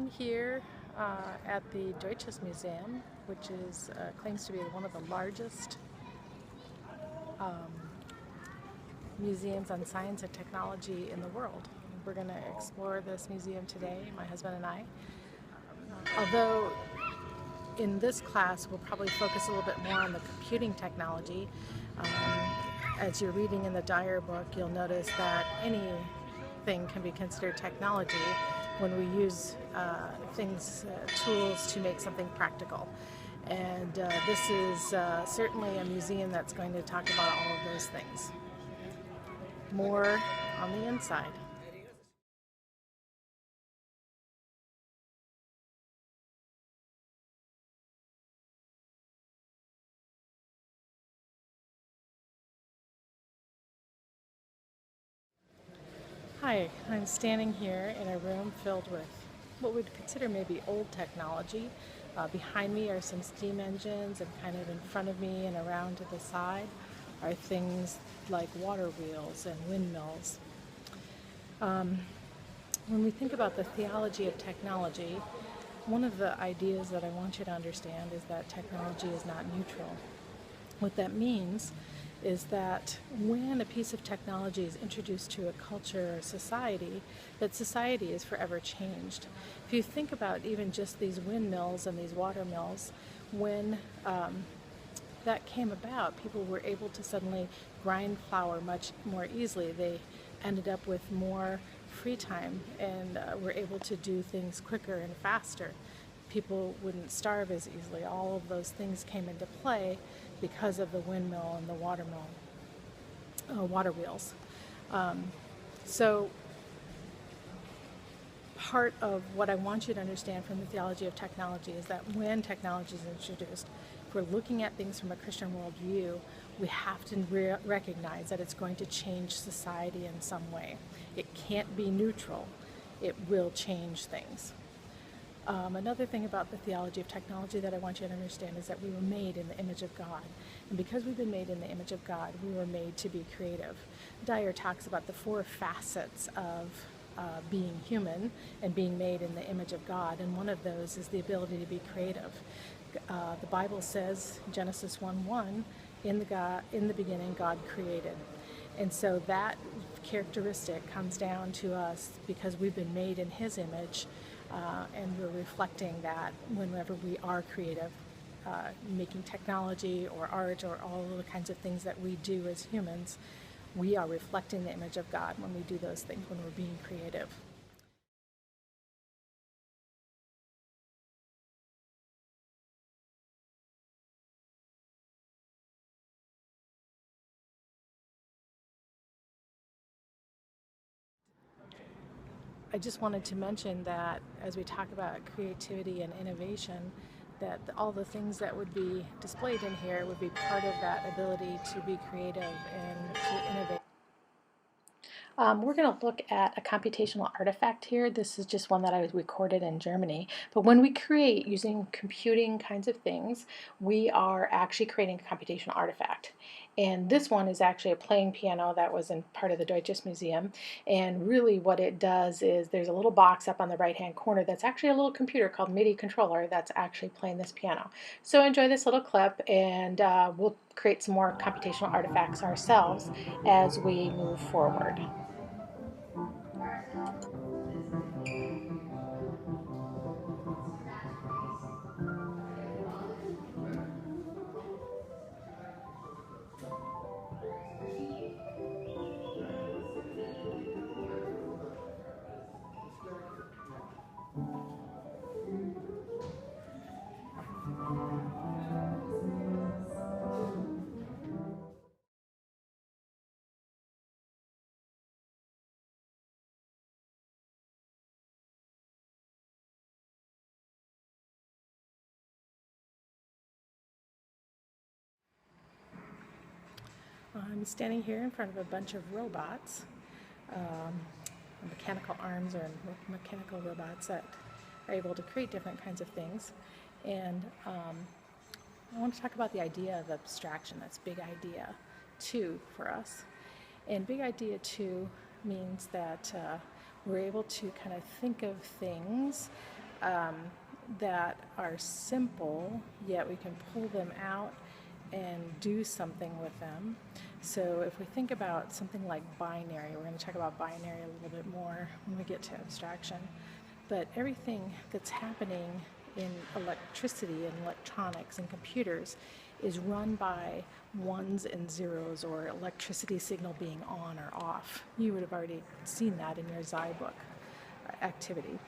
I'm here at the Deutsches Museum, which is claims to be one of the largest um, museums on science and technology in the world. We're going to explore this museum today, my husband and I. Although in this class we'll probably focus a little bit more on the computing technology. As you're reading in the Dyer book, you'll notice that anything can be considered technology when we use tools to make something practical. And this is certainly a museum that's going to talk about all of those things. More on the inside. Hi, I'm standing here in a room filled with what we'd consider maybe old technology. Behind me are some steam engines, and kind of in front of me and around to the side are things like water wheels and windmills. When we think about the theology of technology, one of the ideas that I want you to understand is that technology is not neutral. What that means is that when a piece of technology is introduced to a culture or society, that society is forever changed. If you think about even just these windmills and these water mills, when that came about, people were able to suddenly grind flour much more easily. They ended up with more free time and were able to do things quicker and faster. People wouldn't starve as easily. All of those things came into play because of the windmill and the water wheels. So part of what I want you to understand from the theology of technology is that when technology is introduced, if we're looking at things from a Christian worldview, we have to recognize that it's going to change society in some way. It can't be neutral. It will change things. Another thing about the theology of technology that I want you to understand is that we were made in the image of God. And because we've been made in the image of God, we were made to be creative. Dyer talks about the 4 facets of being human and being made in the image of God, and one of those is the ability to be creative. The Bible says, Genesis 1:1, in the beginning God created. And so that characteristic comes down to us because we've been made in His image, and we're reflecting that whenever we are creative, making technology or art or all of the kinds of things that we do as humans. We are reflecting the image of God when we do those things, when we're being creative. I just wanted to mention that as we talk about creativity and innovation, that all the things that would be displayed in here would be part of that ability to be creative and to innovate. We're going to look at a computational artifact here. This is just one that I recorded in Germany. But when we create using computing kinds of things, we are actually creating a computational artifact. And this one is actually a playing piano that was in part of the Deutsches Museum. And really what it does is there's a little box up on the right-hand corner that's actually a little computer called MIDI controller that's actually playing this piano. So enjoy this little clip, and we'll create some more computational artifacts ourselves as we move forward. I'm standing here in front of a bunch of robots, mechanical arms or mechanical robots that are able to create different kinds of things. And I want to talk about the idea of abstraction. That's big idea 2 for us. And big idea 2 means that we're able to kind of think of things that are simple, yet we can pull them out and do something with them. So if we think about something like binary, we're going to talk about binary a little bit more when we get to abstraction, but everything that's happening in electricity and electronics and computers is run by ones and zeros, or electricity signal being on or off. You would have already seen that in your Xi book activity.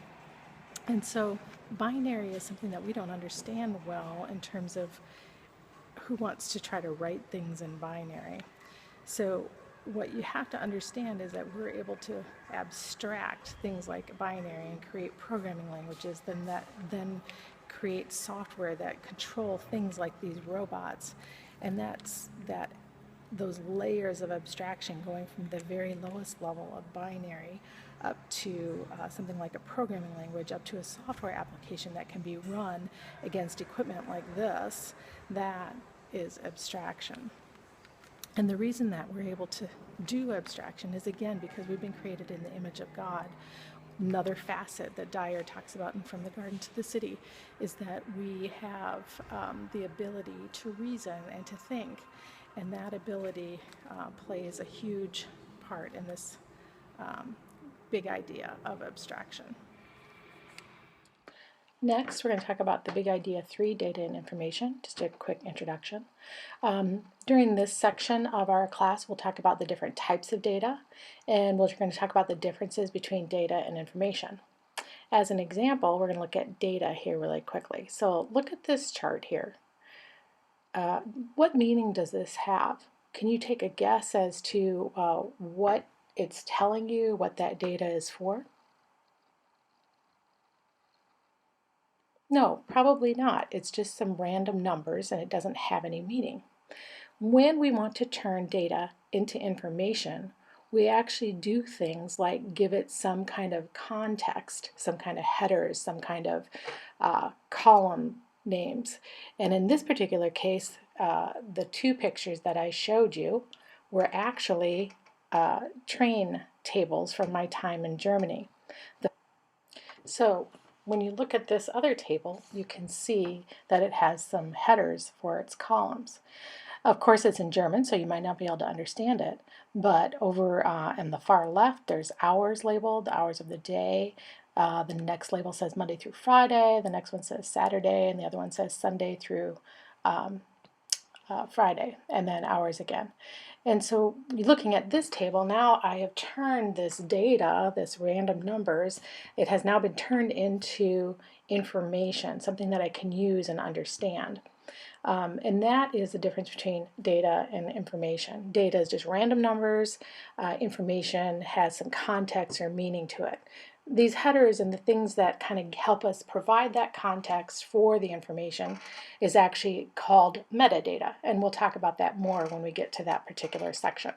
And so binary is something that we don't understand well in terms of who wants to try to write things in binary. So what you have to understand is that we're able to abstract things like binary and create programming languages then create software that control things like these robots. And those layers of abstraction going from the very lowest level of binary up to something like a programming language, up to a software application that can be run against equipment like this, that is abstraction. And the reason that we're able to do abstraction is, again, because we've been created in the image of God. Another facet that Dyer talks about in From the Garden to the City is that we have the ability to reason and to think, and that ability plays a huge part in this big idea of abstraction. Next, we're going to talk about the big idea 3, data and information, just a quick introduction. During this section of our class, we'll talk about the different types of data, and we're going to talk about the differences between data and information. As an example, we're going to look at data here really quickly. So look at this chart here. What meaning does this have? Can you take a guess as to what it's telling you, what that data is for? No, probably not. It's just some random numbers and it doesn't have any meaning. When we want to turn data into information, we actually do things like give it some kind of context, some kind of headers, some kind of column names. And in this particular case, the 2 pictures that I showed you were actually train tables from my time in Germany. So when you look at this other table, you can see that it has some headers for its columns. Of course, it's in German, so you might not be able to understand it, but over in the far left, there's hours labeled, the hours of the day. The next label says Monday through Friday, the next one says Saturday, and the other one says Sunday through Friday, and then hours again. And so looking at this table, now I have turned this data, this random numbers, it has now been turned into information, something that I can use and understand. And that is the difference between data and information. Data is just random numbers. Information has some context or meaning to it. These headers and the things that kind of help us provide that context for the information is actually called metadata, and we'll talk about that more when we get to that particular section.